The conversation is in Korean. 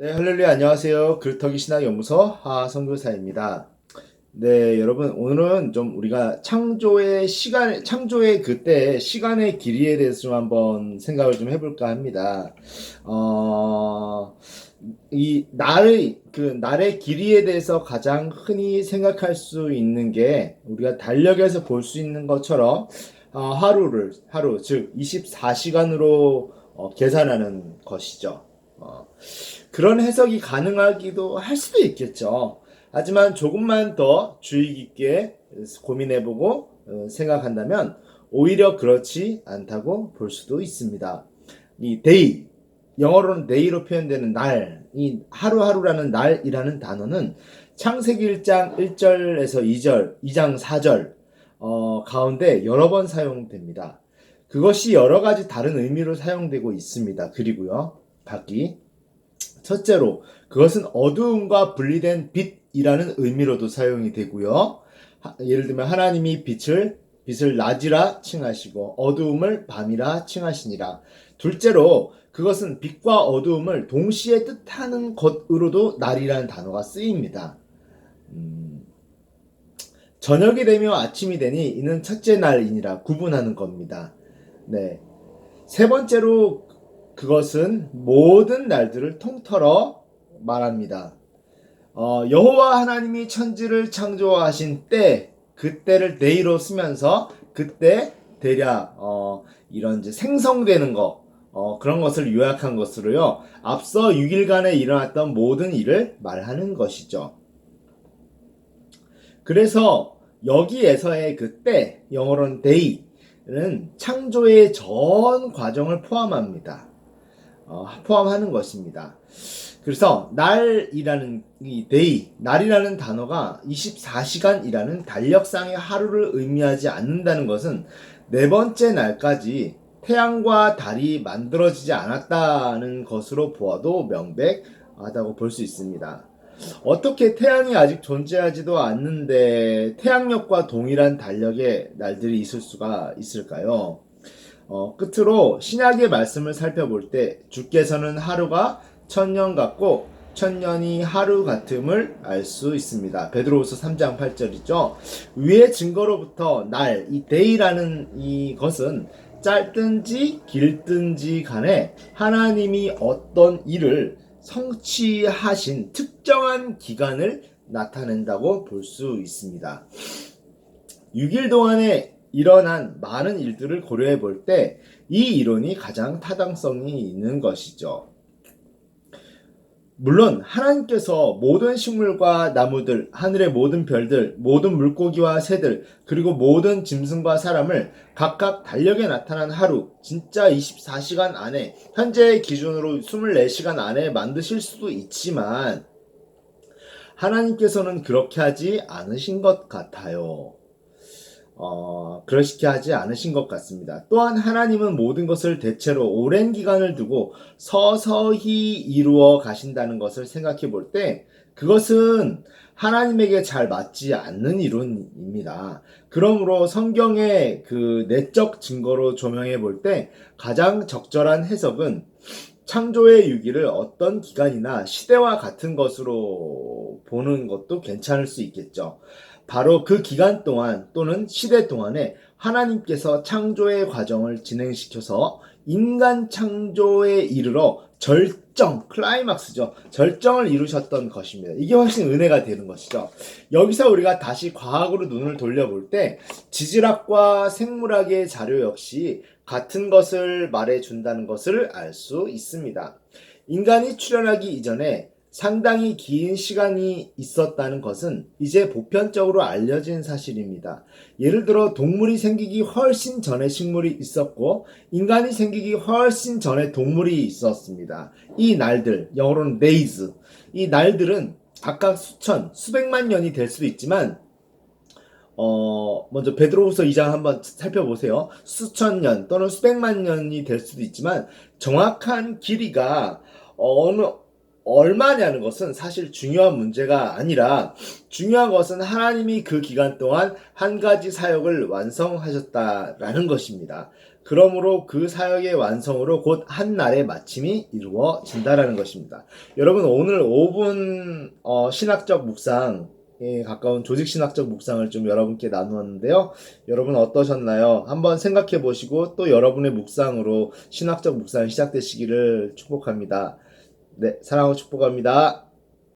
네, 할렐루야, 안녕하세요. 글터기 신학연구소 하성교사입니다. 네, 여러분, 오늘은 좀 우리가 창조의 그때 시간의 길이에 대해서 좀 한번 생각을 좀 해볼까 합니다. 어, 날의 길이에 대해서 가장 흔히 생각할 수 있는 게 우리가 달력에서 볼 수 있는 것처럼 즉 24시간으로 계산하는 것이죠. 그런 해석이 가능하기도 할 수도 있겠죠. 하지만 조금만 더 주의 깊게 고민해보고 생각한다면 오히려 그렇지 않다고 볼 수도 있습니다. 이 day, 영어로는 day로 표현되는 날, 이 하루하루라는 날이라는 단어는 창세기 1장 1절에서 2장 4절 가운데 여러 번 사용됩니다. 그것이 여러 가지 다른 의미로 사용되고 있습니다. 그리고요, 각기 첫째로 그것은 어두움과 분리된 빛이라는 의미로도 사용이 되고요. 예를 들면 하나님이 빛을 낮이라 칭하시고 어두움을 밤이라 칭하시니라. 둘째로 그것은 빛과 어두움을 동시에 뜻하는 것으로도 날이라는 단어가 쓰입니다. 저녁이 되며 아침이 되니 이는 첫째 날이니라 구분하는 겁니다. 네. 세 번째로 그것은 모든 날들을 통틀어 말합니다. 여호와 하나님이 천지를 창조하신 때, 그때를 day로 쓰면서 그때 대략 이런 이제 생성되는 거, 그런 것을 요약한 것으로요. 앞서 6일간에 일어났던 모든 일을 말하는 것이죠. 그래서 여기에서의 그때, 영어로는 day는 창조의 전 과정을 포함하는 것입니다. 그래서 날이라는 이 day, 날이라는 단어가 24시간이라는 달력상의 하루를 의미하지 않는다는 것은 네 번째 날까지 태양과 달이 만들어지지 않았다는 것으로 보아도 명백하다고 볼 수 있습니다. 어떻게 태양이 아직 존재하지도 않는데 태양력과 동일한 달력의 날들이 있을 수가 있을까요? 끝으로 신약의 말씀을 살펴볼 때 주께서는 하루가 천년 같고 천년이 하루 같음을 알 수 있습니다. 베드로후서 3장 8절이죠. 위의 증거로부터 날, 이 day라는 이것은 짧든지 길든지 간에 하나님이 어떤 일을 성취하신 특정한 기간을 나타낸다고 볼 수 있습니다. 6일 동안에 일어난 많은 일들을 고려해 볼 때 이 이론이 가장 타당성이 있는 것이죠. 물론 하나님께서 모든 식물과 나무들, 하늘의 모든 별들, 모든 물고기와 새들, 그리고 모든 짐승과 사람을 각각 달력에 나타난 하루, 진짜 24시간 안에, 현재의 기준으로 24시간 안에 만드실 수도 있지만 하나님께서는 그렇게 하지 않으신 것 같아요. 그렇게 하지 않으신 것 같습니다. 또한 하나님은 모든 것을 대체로 오랜 기간을 두고 서서히 이루어 가신다는 것을 생각해 볼 때 그것은 하나님에게 잘 맞지 않는 이론입니다. 그러므로 성경의 그 내적 증거로 조명해 볼 때 가장 적절한 해석은 창조의 유기를 어떤 기간이나 시대와 같은 것으로 보는 것도 괜찮을 수 있겠죠. 바로 그 기간 동안 또는 시대 동안에 하나님께서 창조의 과정을 진행시켜서 인간 창조에 이르러 클라이막스죠. 절정을 이루셨던 것입니다. 이게 훨씬 은혜가 되는 것이죠. 여기서 우리가 다시 과학으로 눈을 돌려볼 때 지질학과 생물학의 자료 역시 같은 것을 말해준다는 것을 알 수 있습니다. 인간이 출현하기 이전에 상당히 긴 시간이 있었다는 것은 이제 보편적으로 알려진 사실입니다. 예를 들어 동물이 생기기 훨씬 전에 식물이 있었고 인간이 생기기 훨씬 전에 동물이 있었습니다. 이 날들, 영어로는 days, 이 날들은 각각 수백만 년이 될 수도 있지만 먼저 베드로후서 2장 한번 살펴보세요. 수천 년 또는 수백만 년이 될 수도 있지만 정확한 길이가 얼마냐는 것은 사실 중요한 문제가 아니라 중요한 것은 하나님이 그 기간 동안 한 가지 사역을 완성하셨다라는 것입니다. 그러므로 그 사역의 완성으로 곧 한 날의 마침이 이루어진다라는 것입니다. 여러분 오늘 5분 신학적 묵상에 가까운 조직신학적 묵상을 좀 여러분께 나누었는데요. 여러분 어떠셨나요? 한번 생각해 보시고 또 여러분의 묵상으로 신학적 묵상이 시작되시기를 축복합니다. 네, 사랑하고 축복합니다.